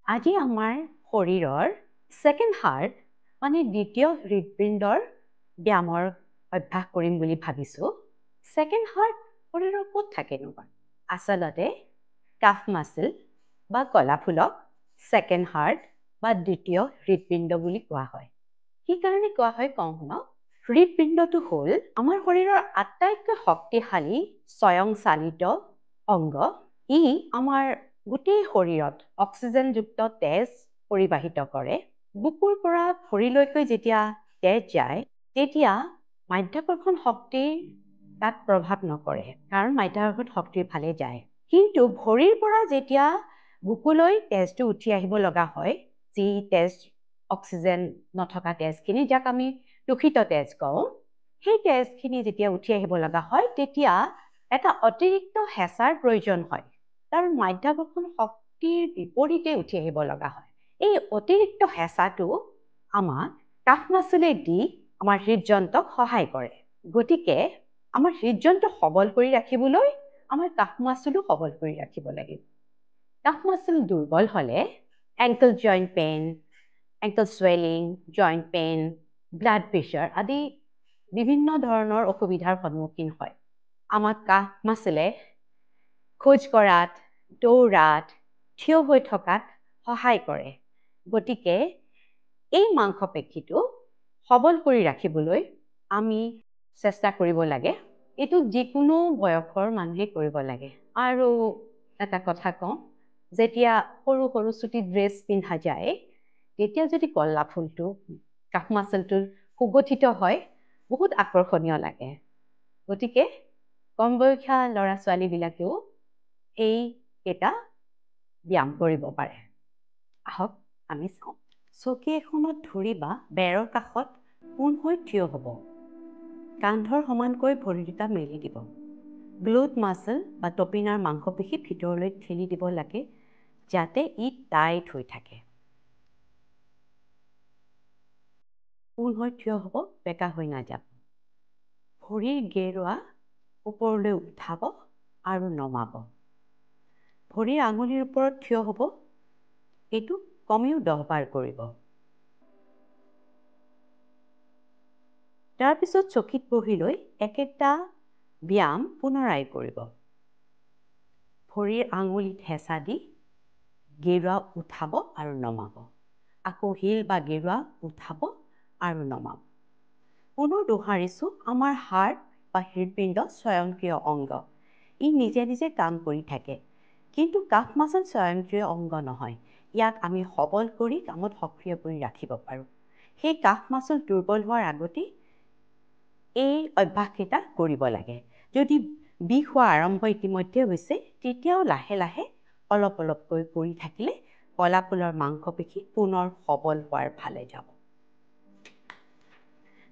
আজি আমাৰ শৰীৰৰ ছেকেণ্ড হাৰ্ট মানে দ্বিতীয় হৃদপিণ্ডৰ ব্যায়ামৰ অভ্যাস কৰিম বুলি ভাবিছোঁ। ছেকেণ্ড হাৰ্ট শৰীৰৰ ক'ত থাকেনো? আচলতে কাফ মাছল বা গলাফুলক ছেকেণ্ড হাৰ্ট বা দ্বিতীয় হৃদপিণ্ড বুলি কোৱা হয়। সেইকাৰণে কোৱা হয় কওঁ শুনক, হৃদপিণ্ডটো হ'ল আমাৰ শৰীৰৰ আটাইতকৈ শক্তিশালী স্বয়ংচালিত অংগ। ই আমাৰ গোটেই শৰীৰত অক্সিজেনযুক্ত তেজ পৰিবাহিত কৰে। বুকুৰ পৰা ভৰিলৈকে যেতিয়া তেজ যায় তেতিয়া মাধ্যাকৰ্ষণ শক্তিৰ তাত প্ৰভাৱ নপৰে, কাৰণ মাধ্যাকৰ্ষণ শক্তিৰ ফালে যায়। কিন্তু ভৰিৰ পৰা যেতিয়া বুকুলৈ তেজটো উঠি আহিব লগা হয়, যি তেজ অক্সিজেন নথকা তেজখিনি, যাক আমি দূষিত তেজ কওঁ, সেই তেজখিনি যেতিয়া উঠি আহিব লগা হয় তেতিয়া এটা অতিৰিক্ত হেঁচাৰ প্ৰয়োজন হয়, কাৰণ মাধ্যাকৰ্ষণ শক্তিৰ বিপৰীতে উঠি আহিব লগা হয়। এই অতিৰিক্ত হেঁচাটো আমাক কাফ মাছলে দি আমাৰ হৃদযন্ত্ৰক সহায় কৰে। গতিকে আমাৰ হৃদযন্ত্ৰ সবল কৰি ৰাখিবলৈ আমাৰ কাফ মাছলো সবল কৰি ৰাখিব লাগিব। কাফ মাছল দুৰ্বল হ'লে ankle joint pain, ankle swelling, joint pain, blood pressure আদি বিভিন্ন ধৰণৰ অসুবিধাৰ সন্মুখীন হয়। আমাৰ কাফ মাছলে খোজ কঢ়াত, দৌৰাত, থিয় হৈ থকাত সহায় কৰে। গতিকে এই মাংসপেশীটো সবল কৰি ৰাখিবলৈ আমি চেষ্টা কৰিব লাগে। এইটো যিকোনো বয়সৰ মানুহে কৰিব লাগে। আৰু এটা কথা কওঁ, যেতিয়া সৰু সৰু চুটি ড্ৰেছ পিন্ধা যায় তেতিয়া যদি গলাফুলটো কাফ মাছলটো সুগঠিত হয় বহুত আকৰ্ষণীয় লাগে। গতিকে কম বয়সীয়া ল'ৰা ছোৱালীবিলাকেও এইকেইটা ব্যায়াম কৰিব পাৰে। আহক আমি চাওঁ। চকী এখনত ধৰি বা বেৰৰ কাষত পোন হৈ থিয় হ'ব। কান্ধৰ সমানকৈ ভৰি দুটা মেলি দিব। গ্লুট মাছল বা টপিনাৰ মাংসপেশী ভিতৰলৈ ঠেলি দিব লাগে যাতে ই টাইট হৈ থাকে। পোন হৈ থিয় হ'ব, বেকা হৈ নাযাব। ভৰিৰ গেৰুৱা ওপৰলৈ উঠাব আৰু নমাব। ভৰিৰ আঙুলিৰ ওপৰত থিয় হ'ব। এইটো কমেও 10 বাৰ কৰিব। তাৰপিছত চকীত বহি লৈ একেটা ব্যায়াম পুনৰাই কৰিব। ভৰিৰ আঙুলিত হেঁচা দি গেৰুৱা উঠাব আৰু নমাব। আকৌ শিল বা গেৰুৱা উঠাব আৰু নমাব। পুনৰ দোহাৰিছোঁ, আমাৰ হাৰ্ট বা হৃদপিণ্ড স্বয়ংক্ৰিয় অংগ। ই নিজে নিজে কাম কৰি থাকে। কিন্তু কাফ মাছল স্বয়ংক্ৰিয় অংগ নহয়। ইয়াক আমি সবল কৰি কামত সক্ৰিয় কৰি ৰাখিব পাৰোঁ। সেই কাফ মাছল দুৰ্বল হোৱাৰ আগতেই এই অভ্যাসকেইটা কৰিব লাগে। যদি বিষ হোৱা আৰম্ভ ইতিমধ্যে হৈছে তেতিয়াও লাহে লাহে অলপ অলপকৈ কৰি থাকিলে গলাফুলৰ মাংসপেশী পুনৰ সবল হোৱাৰ ফালে যাব।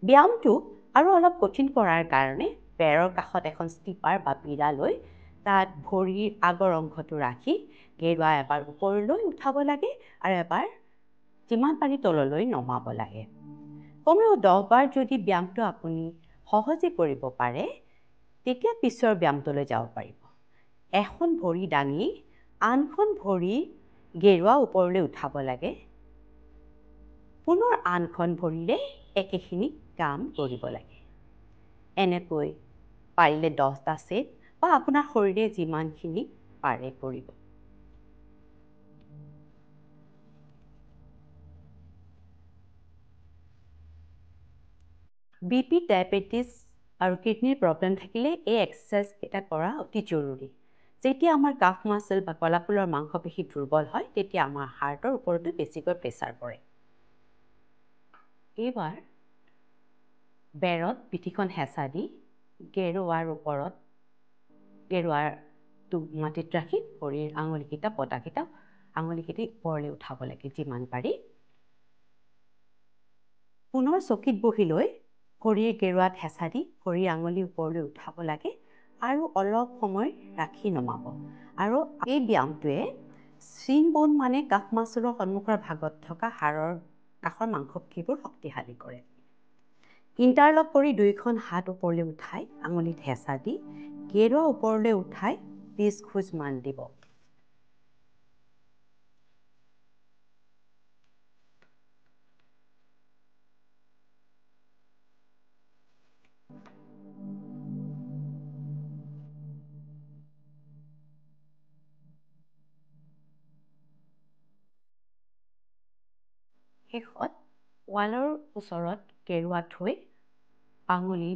ব্যায়ামটো আৰু অলপ কঠিন কৰাৰ কাৰণে বেৰৰ কাষত এখন ষ্টিপাৰ বা পীৰা লৈ তাত ভৰিৰ আগৰ অংশটো ৰাখি গেৰুৱা এবাৰ ওপৰলৈ উঠাব লাগে আৰু এবাৰ যিমান পাৰি তললৈ নমাব লাগে। কমেও 10 বাৰ যদি ব্যায়ামটো আপুনি সহজে কৰিব পাৰে তেতিয়া পিছৰ ব্যায়ামটোলৈ যাব পাৰিব। এখন ভৰি দাঙি আনখন ভৰি গেৰুৱা ওপৰলৈ উঠাব লাগে। পুনৰ আনখন ভৰিৰে একেখিনি কাম কৰিব লাগে। এনেকৈ পাৰিলে 10টা ছেট বা আপোনাৰ শৰীৰে যিমানখিনি পাৰে কৰিব। BP, ডায়েবেটিছ আৰু কিডনিৰ প্ৰব্লেম থাকিলে এই এক্সাৰচাইজকেইটা কৰা অতি জৰুৰী। যেতিয়া আমাৰ কাফ মাছল বা গলাফুলৰ মাংসপেশী দুৰ্বল হয় তেতিয়া আমাৰ হাৰ্টৰ ওপৰতো বেছিকৈ প্ৰেছাৰ পৰে। এইবাৰ বেৰত পিঠিখন হেঁচা দি গেৰুৱাৰ ওপৰত গেৰুৱাৰটো মাটিত ৰাখি ভৰিৰ আঙুলিকেইটা পতাকেইটা আঙুলিকেইটা ওপৰলৈ উঠাব লাগে যিমান পাৰি। পুনৰ চকীত বহি লৈ ভৰিৰ গেৰুৱাত হেঁচা দি ভৰিৰ আঙুলি ওপৰলৈ উঠাব লাগে আৰু অলপ সময় ৰাখি নমাব। আৰু এই ব্যায়ামটোৱে চিন বন মানে কাফ মাছলৰ সন্মুখৰ ভাগত থকা হাড়ৰ কাষৰ মাংসপেশীবোৰ শক্তিশালী কৰে। ইণ্টাৰলক কৰি দুয়োখন হাত ওপৰলৈ উঠাই আঙুলিত হেঁচা দি গেৰুৱা ওপৰলৈ উঠাই 20 খোজ মান দিব। শেষত ৱালৰ ওচৰত কেৰুৱা থৈ আঙুলি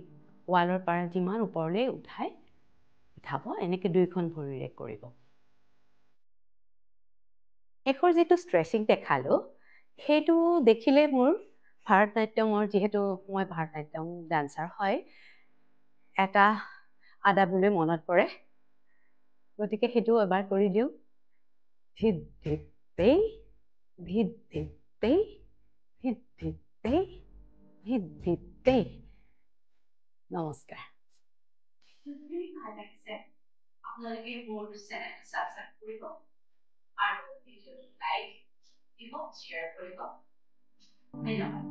ৱালৰ পৰা যিমান ওপৰলৈ উঠাব, এনেকৈ 2খন ভৰিৰে কৰিব। শেষৰ যিটো ষ্ট্ৰেচিং দেখালোঁ, সেইটো দেখিলে মোৰ ভাৰতনাট্যমৰ, যিহেতু মই ভাৰতনাট্যম ডান্সাৰ হয়, এটা আদাবলৈ মনত পৰে। গতিকে সেইটো এবাৰ কৰি দিওঁ। ধিত ধিত্তেই, ধিত ধিত্তেই, ধিত ধিত্তেই, ধিত ধিত্তেই। নমস্কাৰ। ভাল লাগিছে, আপোনালোকে মোৰ চেনেলটো ছাবস্ক্ৰাইব কৰিব আৰু ভিডিঅ'টো লাইক দিব, শ্বেয়াৰ কৰিব। ধন্যবাদ।